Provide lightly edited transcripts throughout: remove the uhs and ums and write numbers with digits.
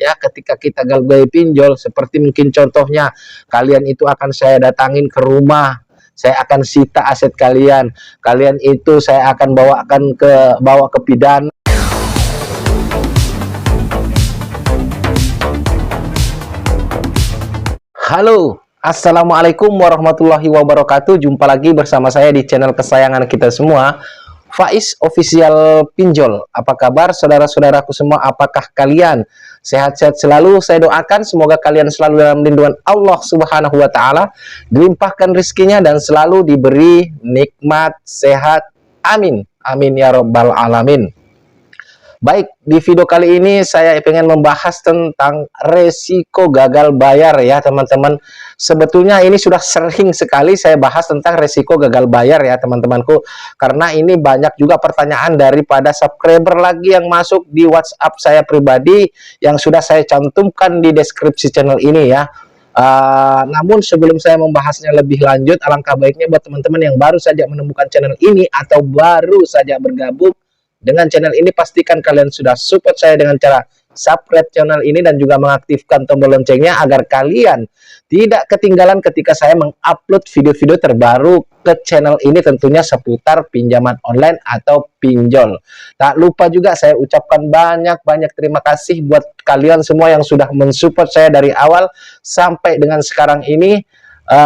ya ketika kita galbay pinjol, seperti mungkin contohnya kalian itu akan saya datangin ke rumah, saya akan sita aset kalian, kalian itu saya akan bawa ke pidana. Halo, assalamualaikum warahmatullahi wabarakatuh. Jumpa lagi bersama saya di channel kesayangan kita semua, Faiz Official Pinjol. Apa kabar saudara-saudaraku semua? Apakah kalian sehat-sehat selalu? Saya doakan semoga kalian selalu dalam lindungan Allah Subhanahu wa taala, dilimpahkan rezekinya dan selalu diberi nikmat sehat. Amin. Amin ya rabbal alamin. Baik, di video kali ini saya ingin membahas tentang resiko gagal bayar ya teman-teman. Sebetulnya ini sudah sering sekali saya bahas tentang resiko gagal bayar ya teman-temanku. Karena ini banyak juga pertanyaan daripada subscriber lagi yang masuk di WhatsApp saya pribadi yang sudah saya cantumkan di deskripsi channel ini ya. Namun sebelum saya membahasnya lebih lanjut, alangkah baiknya buat teman-teman yang baru saja menemukan channel ini atau baru saja bergabung dengan channel ini, pastikan kalian sudah support saya dengan cara subscribe channel ini dan juga mengaktifkan tombol loncengnya agar kalian tidak ketinggalan ketika saya mengupload video-video terbaru ke channel ini, tentunya seputar pinjaman online atau pinjol. Tak lupa juga saya ucapkan banyak-banyak terima kasih buat kalian semua yang sudah mensupport saya dari awal sampai dengan sekarang ini.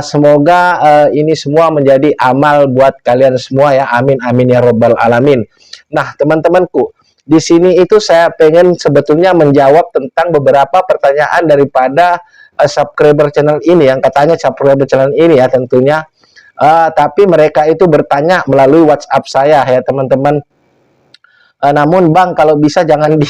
Semoga ini semua menjadi amal buat kalian semua ya. Amin amin ya robbal alamin. Nah teman-temanku, di sini itu saya pengen sebetulnya menjawab tentang beberapa pertanyaan daripada subscriber channel ini, yang katanya subscriber channel ini ya tentunya. Tapi mereka itu bertanya melalui WhatsApp saya ya teman-teman. Namun Bang, kalau bisa jangan di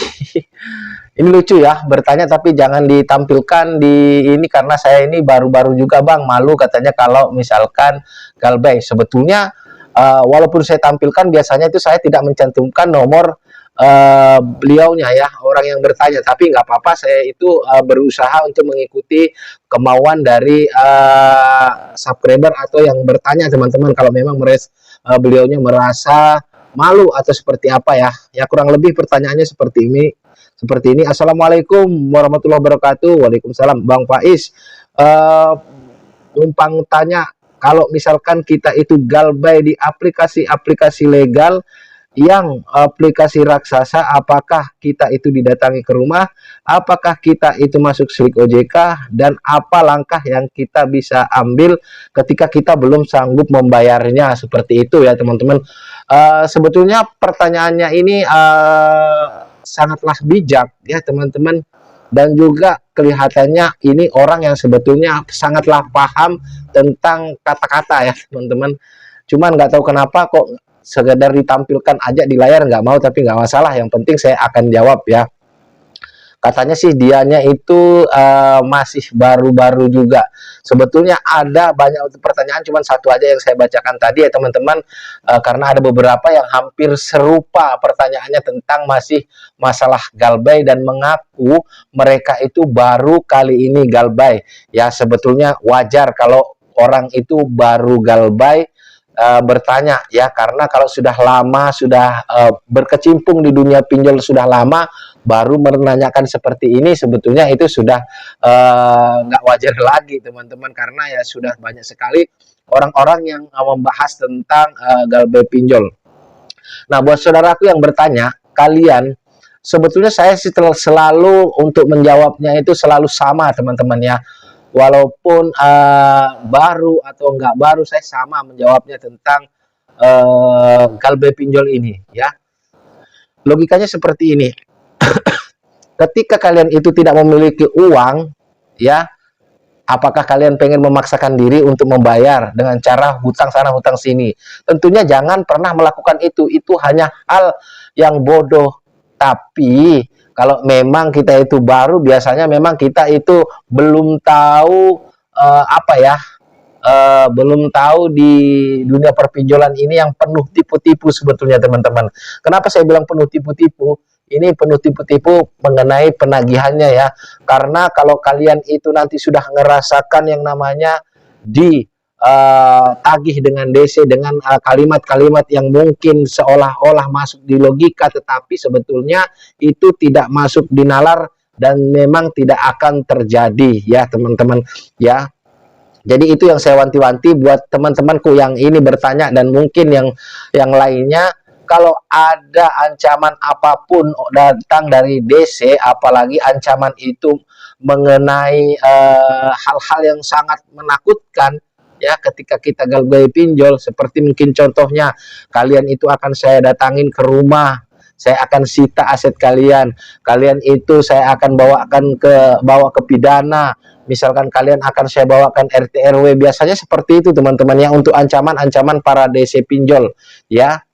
ini lucu ya, bertanya tapi jangan ditampilkan di ini karena saya ini baru-baru juga Bang, malu katanya kalau misalkan galbay. Sebetulnya walaupun saya tampilkan, biasanya itu saya tidak mencantumkan nomor beliaunya ya, orang yang bertanya, tapi nggak apa-apa, saya itu berusaha untuk mengikuti kemauan dari subscriber atau yang bertanya teman-teman. Kalau memang beliaunya merasa malu atau seperti apa ya, kurang lebih pertanyaannya seperti ini. Assalamualaikum warahmatullahi wabarakatuh. Waalaikumsalam. Bang Faiz, numpang tanya, kalau misalkan kita itu galbay di aplikasi-aplikasi legal yang aplikasi raksasa, apakah kita itu didatangi ke rumah, apakah kita itu masuk slik OJK, dan apa langkah yang kita bisa ambil ketika kita belum sanggup membayarnya, seperti itu ya teman-teman. Sebetulnya pertanyaannya ini sangatlah bijak ya teman-teman, dan juga kelihatannya ini orang yang sebetulnya sangatlah paham tentang kata-kata ya teman-teman. Cuman nggak tahu kenapa kok sekedar ditampilkan aja di layar nggak mau, tapi nggak masalah, yang penting saya akan jawab ya. Katanya sih dianya itu masih baru-baru juga. Sebetulnya ada banyak pertanyaan, cuman satu aja yang saya bacakan tadi ya teman-teman, karena ada beberapa yang hampir serupa pertanyaannya tentang masih masalah galbay dan mengaku mereka itu baru kali ini galbay. Ya sebetulnya wajar kalau orang itu baru galbay bertanya ya, karena kalau sudah lama, sudah berkecimpung di dunia pinjol sudah lama, baru menanyakan seperti ini, sebetulnya itu sudah nggak wajar lagi teman-teman, karena ya sudah banyak sekali orang-orang yang membahas tentang galbay pinjol. Nah buat saudaraku yang bertanya, kalian sebetulnya saya sih selalu untuk menjawabnya itu selalu sama teman-teman ya. Walaupun baru atau enggak baru, saya sama menjawabnya tentang galbay pinjol ini ya. Logikanya seperti ini. Ketika kalian itu tidak memiliki uang ya, apakah kalian pengen memaksakan diri untuk membayar dengan cara hutang sana hutang sini? Tentunya jangan pernah melakukan itu hanya hal yang bodoh. Tapi kalau memang kita itu baru, biasanya memang kita itu belum tahu belum tahu di dunia perpinjolan ini yang penuh tipu-tipu sebetulnya teman-teman. Kenapa saya bilang penuh tipu-tipu? Ini penuh tipu-tipu mengenai penagihannya ya. Karena kalau kalian itu nanti sudah ngerasakan yang namanya tagih dengan DC, dengan kalimat-kalimat yang mungkin seolah-olah masuk di logika, tetapi sebetulnya itu tidak masuk di nalar dan memang tidak akan terjadi ya teman-teman ya. Jadi itu yang saya wanti-wanti buat teman-temanku yang ini bertanya dan mungkin yang lainnya, kalau ada ancaman apapun datang dari DC, apalagi ancaman itu mengenai hal-hal yang sangat menakutkan ya, ketika kita galbay pinjol, seperti mungkin contohnya kalian itu akan saya datangin ke rumah, saya akan sita aset kalian, kalian itu saya akan bawa ke pidana, misalkan kalian akan saya bawakan RT RW, biasanya seperti itu teman-teman ya, untuk ancaman-ancaman para DC pinjol ya.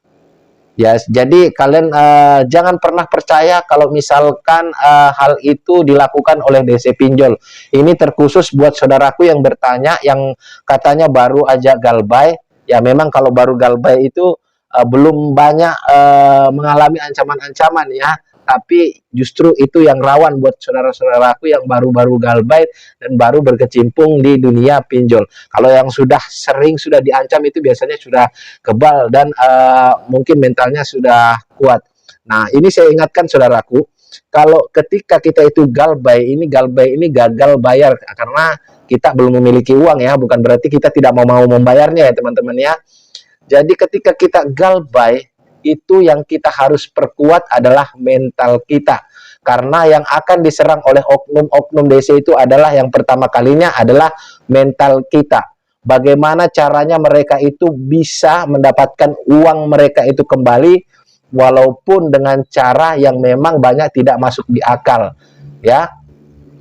Ya, jadi kalian jangan pernah percaya kalau misalkan hal itu dilakukan oleh DC pinjol. Ini terkhusus buat saudaraku yang bertanya, yang katanya baru aja galbay. Ya memang kalau baru galbay itu belum banyak mengalami ancaman-ancaman ya. Tapi justru itu yang rawan buat saudara-saudaraku yang baru-baru galbay dan baru berkecimpung di dunia pinjol. Kalau yang sudah sering, sudah diancam, itu biasanya sudah kebal dan mungkin mentalnya sudah kuat. Nah, ini saya ingatkan saudaraku, kalau ketika kita itu galbay ini gagal bayar karena kita belum memiliki uang ya, bukan berarti kita tidak mau membayarnya ya teman-teman ya. Jadi ketika kita galbay, itu yang kita harus perkuat adalah mental kita. Karena yang akan diserang oleh oknum-oknum DC itu adalah, yang pertama kalinya adalah mental kita. Bagaimana caranya mereka itu bisa mendapatkan uang mereka itu kembali, walaupun dengan cara yang memang banyak tidak masuk di akal. Ya,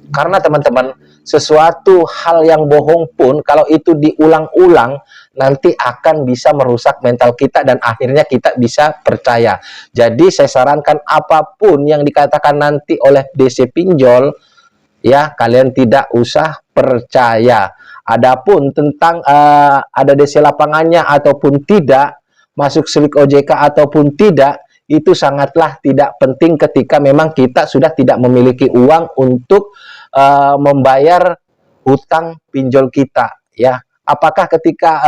karena teman-teman, sesuatu hal yang bohong pun kalau itu diulang-ulang nanti akan bisa merusak mental kita dan akhirnya kita bisa percaya. Jadi saya sarankan apapun yang dikatakan nanti oleh DC pinjol ya, kalian tidak usah percaya. Adapun tentang ada DC lapangannya ataupun tidak, masuk slik OJK ataupun tidak, itu sangatlah tidak penting ketika memang kita sudah tidak memiliki uang untuk membayar hutang pinjol kita ya. Apakah ketika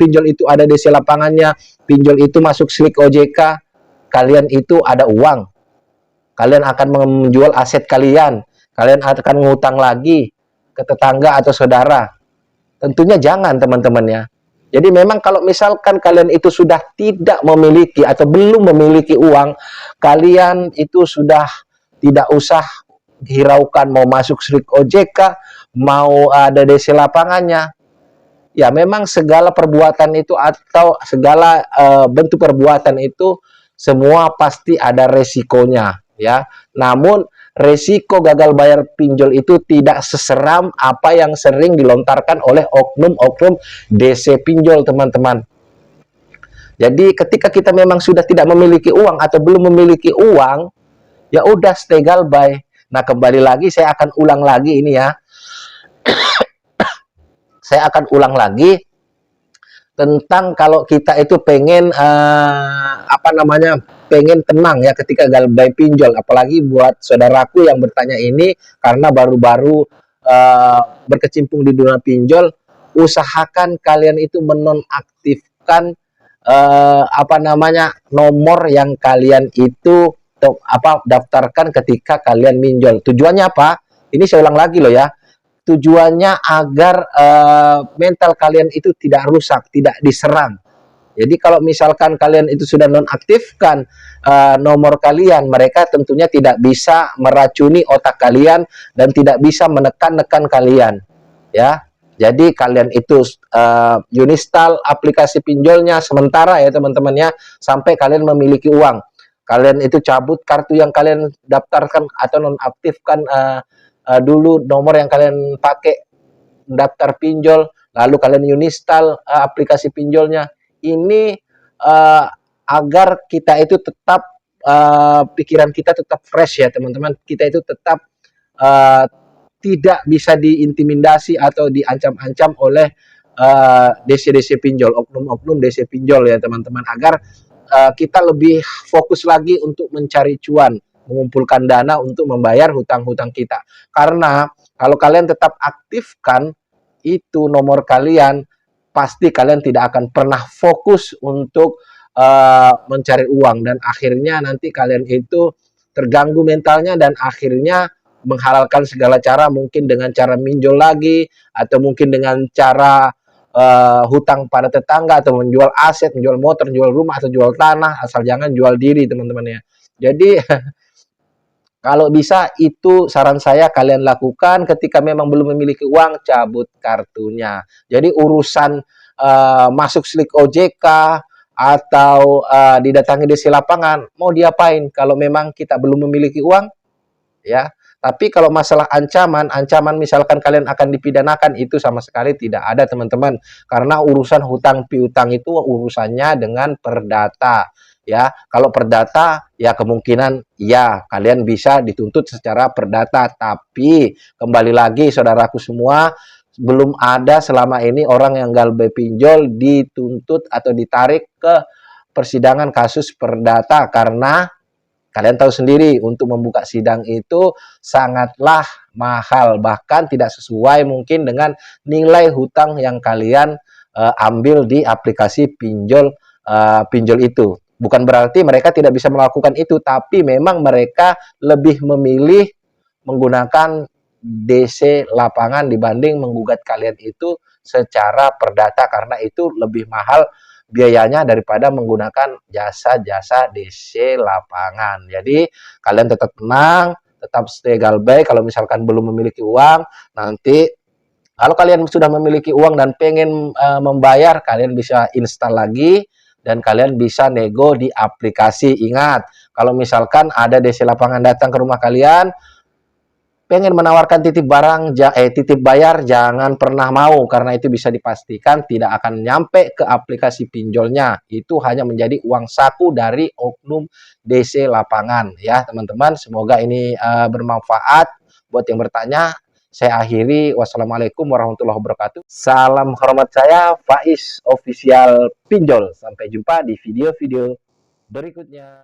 pinjol itu ada DC lapangannya, pinjol itu masuk slik OJK, kalian itu ada uang, kalian akan menjual aset kalian akan ngutang lagi ke tetangga atau saudara? Tentunya jangan teman-teman ya. Jadi memang kalau misalkan kalian itu sudah tidak memiliki atau belum memiliki uang, kalian itu sudah tidak usah hiraukan mau masuk slik OJK, mau ada DC lapangannya. Ya memang segala perbuatan itu atau segala bentuk perbuatan itu semua pasti ada resikonya ya. Namun resiko gagal bayar pinjol itu tidak seseram apa yang sering dilontarkan oleh oknum-oknum DC pinjol teman-teman. Jadi ketika kita memang sudah tidak memiliki uang atau belum memiliki uang, ya udah stay galbay. Nah, kembali lagi saya akan ulang lagi ini ya. Saya akan ulang lagi tentang kalau kita itu pengen pengen tenang ya ketika galbay pinjol, apalagi buat saudaraku yang bertanya ini karena baru-baru berkecimpung di dunia pinjol. Usahakan kalian itu menonaktifkan nomor yang kalian itu daftarkan ketika kalian minjol. Tujuannya apa? Ini saya ulang lagi loh ya. Tujuannya agar mental kalian itu tidak rusak, tidak diserang. Jadi kalau misalkan kalian itu sudah nonaktifkan nomor kalian, mereka tentunya tidak bisa meracuni otak kalian dan tidak bisa menekan-nekan kalian. Ya, jadi kalian itu uninstall aplikasi pinjolnya sementara ya teman-teman ya, sampai kalian memiliki uang. Kalian itu cabut kartu yang kalian daftarkan atau nonaktifkan dulu nomor yang kalian pakai daftar pinjol, lalu kalian uninstall aplikasi pinjolnya. Ini agar kita itu tetap pikiran kita tetap fresh ya teman-teman. Kita itu tetap tidak bisa diintimidasi atau diancam-ancam oleh DC-DC pinjol, oknum-oknum DC pinjol ya teman-teman, agar kita lebih fokus lagi untuk mencari cuan, mengumpulkan dana untuk membayar hutang-hutang kita. Karena kalau kalian tetap aktifkan itu nomor kalian, pasti kalian tidak akan pernah fokus untuk mencari uang dan akhirnya nanti kalian itu terganggu mentalnya dan akhirnya menghalalkan segala cara, mungkin dengan cara minjol lagi, atau mungkin dengan cara hutang pada tetangga, atau menjual aset, menjual motor, menjual rumah, atau jual tanah, asal jangan jual diri teman-teman ya. Jadi kalau bisa itu saran saya kalian lakukan ketika memang belum memiliki uang, cabut kartunya. Jadi urusan masuk slik OJK atau didatangi DC lapangan, mau diapain kalau memang kita belum memiliki uang, ya. Tapi kalau masalah ancaman misalkan kalian akan dipidanakan, itu sama sekali tidak ada teman-teman. Karena urusan hutang piutang itu urusannya dengan perdata. Ya, kalau perdata ya kemungkinan ya kalian bisa dituntut secara perdata. Tapi kembali lagi saudaraku semua, belum ada selama ini orang yang galbay pinjol dituntut atau ditarik ke persidangan kasus perdata, karena kalian tahu sendiri untuk membuka sidang itu sangatlah mahal, bahkan tidak sesuai mungkin dengan nilai hutang yang kalian ambil di aplikasi pinjol itu. Bukan berarti mereka tidak bisa melakukan itu, tapi memang mereka lebih memilih menggunakan DC lapangan dibanding menggugat kalian itu secara perdata, karena itu lebih mahal biayanya daripada menggunakan jasa-jasa DC lapangan. Jadi kalian tetap tenang, tetap stay galbay. Kalau misalkan belum memiliki uang, nanti kalau kalian sudah memiliki uang dan pengen membayar, kalian bisa install lagi dan kalian bisa nego di aplikasi. Ingat, kalau misalkan ada DC lapangan datang ke rumah kalian, pengen menawarkan titip bayar, jangan pernah mau, karena itu bisa dipastikan tidak akan nyampe ke aplikasi pinjolnya. Itu hanya menjadi uang saku dari oknum DC lapangan ya teman-teman. Semoga ini bermanfaat buat yang bertanya. Saya akhiri, wassalamualaikum warahmatullahi wabarakatuh. Salam hormat, saya Faiz Official Pinjol. Sampai jumpa di video-video berikutnya.